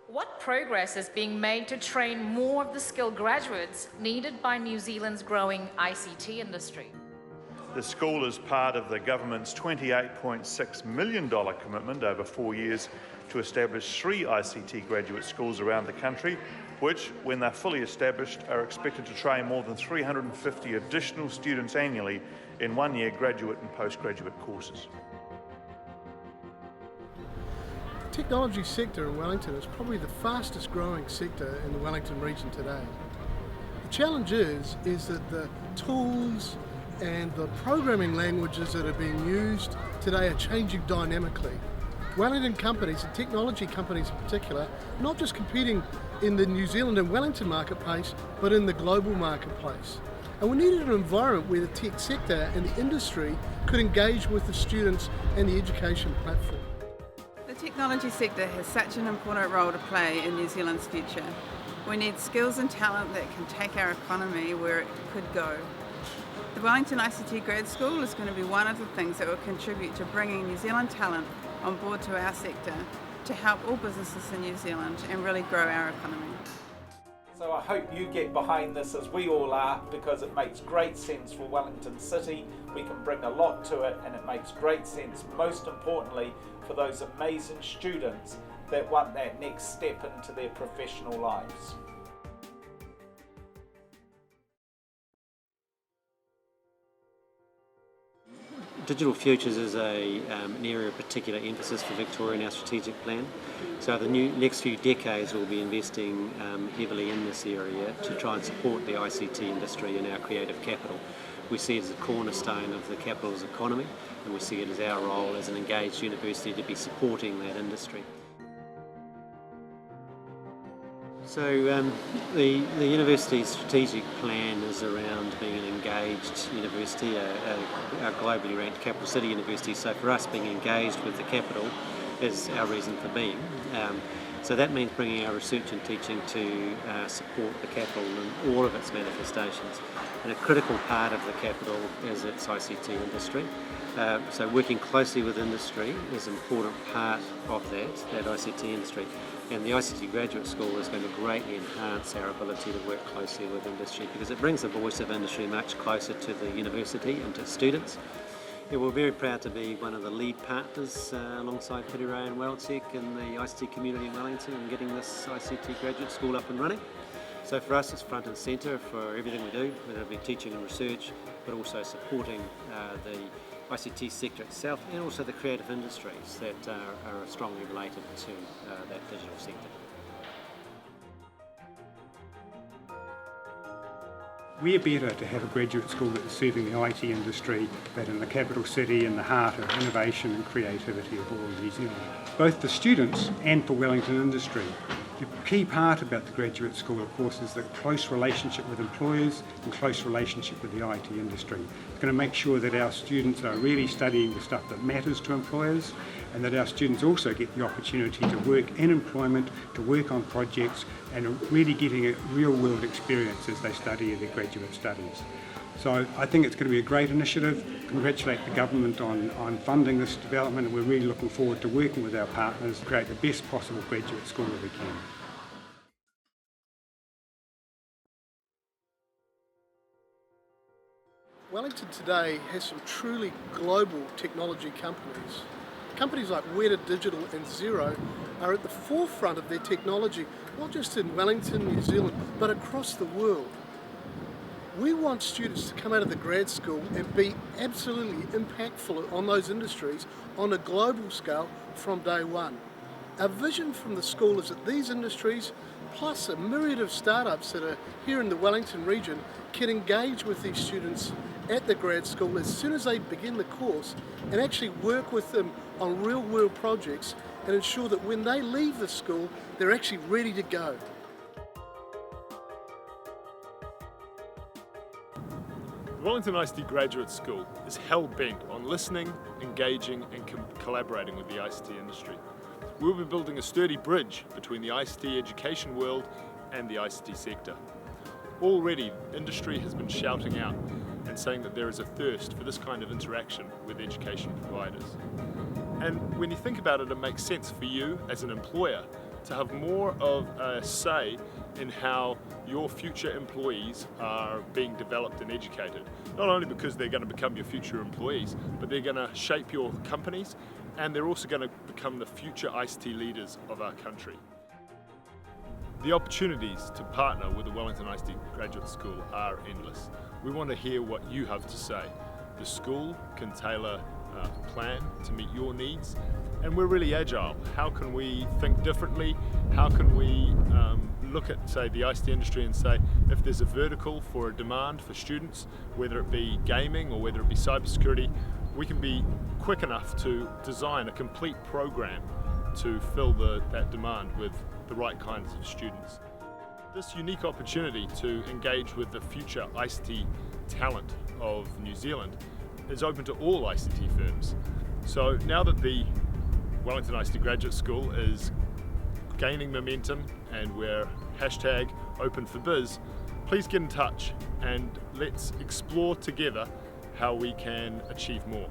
What progress is being made to train more of the skilled graduates needed by New Zealand's growing ICT industry? The school is part of the government's $28.6 million commitment over 4 years to establish 3 ICT graduate schools around the country, which, when they're fully established, are expected to train more than 350 additional students annually in one-year graduate and postgraduate courses. The technology sector in Wellington is probably the fastest growing sector in the Wellington region today. The challenge is that the tools and the programming languages that are being used today are changing dynamically. Wellington companies, and technology companies in particular, are not just competing in the New Zealand and Wellington marketplace, but in the global marketplace. And we needed an environment where the tech sector and the industry could engage with the students and the education platform. The technology sector has such an important role to play in New Zealand's future. We need skills and talent that can take our economy where it could go. The Wellington ICT Grad School is going to be one of the things that will contribute to bringing New Zealand talent on board to our sector to help all businesses in New Zealand and really grow our economy. So I hope you get behind this as we all are, because it makes great sense for Wellington City. We can bring a lot to it, and it makes great sense, most importantly, for those amazing students that want that next step into their professional lives. Digital futures is an area of particular emphasis for Victoria in our strategic plan. So the next few decades we'll be investing heavily in this area to try and support the ICT industry and our creative capital. We see it as a cornerstone of the capital's economy, and we see it as our role as an engaged university to be supporting that industry. So the university's strategic plan is around being an engaged university, a globally ranked capital city university. So for us, being engaged with the capital is our reason for being. So that means bringing our research and teaching to support the capital in all of its manifestations. And a critical part of the capital is its ICT industry. So working closely with industry is an important part of that ICT industry. And the ICT Graduate School is going to greatly enhance our ability to work closely with industry, because it brings the voice of industry much closer to the university and to students. Yeah, we're very proud to be one of the lead partners alongside Peter and Welltech in the ICT community in Wellington and getting this ICT Graduate School up and running. So for us, it's front and centre for everything we do, whether it be teaching and research, but also supporting the ICT sector itself and also the creative industries that are strongly related to that digital sector. We're better to have a graduate school that is serving the IT industry than in the capital city in the heart of innovation and creativity of all of New Zealand. Both for students and for Wellington industry. The key part about the graduate school, of course, is the close relationship with employers and close relationship with the IT industry. It's going to make sure that our students are really studying the stuff that matters to employers, and that our students also get the opportunity to work in employment, to work on projects, and really getting a real-world experience as they study their graduate studies. So I think it's going to be a great initiative. Congratulate the government on funding this development, and we're really looking forward to working with our partners to create the best possible graduate school that we can. Wellington today has some truly global technology companies. Companies like Weta Digital and Xero are at the forefront of their technology, not just in Wellington, New Zealand, but across the world. We want students to come out of the grad school and be absolutely impactful on those industries on a global scale from day one. Our vision from the school is that these industries, plus a myriad of startups that are here in the Wellington region, can engage with these students at the grad school as soon as they begin the course and actually work with them on real world projects and ensure that when they leave the school, they're actually ready to go. The Wellington ICT Graduate School is hell-bent on listening, engaging and collaborating with the ICT industry. We'll be building a sturdy bridge between the ICT education world and the ICT sector. Already, industry has been shouting out and saying that there is a thirst for this kind of interaction with education providers. And when you think about it, it makes sense for you as an employer to have more of a say in how your future employees are being developed and educated. Not only because they're going to become your future employees, but they're going to shape your companies, and they're also going to become the future ICT leaders of our country. The opportunities to partner with the Wellington ICT Graduate School are endless. We want to hear what you have to say. The school can tailor a plan to meet your needs, and we're really agile. How can we think differently? How can we look at, say, the ICT industry and say, if there's a vertical for a demand for students, whether it be gaming or whether it be cybersecurity, we can be quick enough to design a complete program to fill that demand with the right kinds of students. This unique opportunity to engage with the future ICT talent of New Zealand is open to all ICT firms. So now that the Wellington ICT Graduate School is gaining momentum and we're #OpenForBiz, please get in touch and let's explore together how we can achieve more.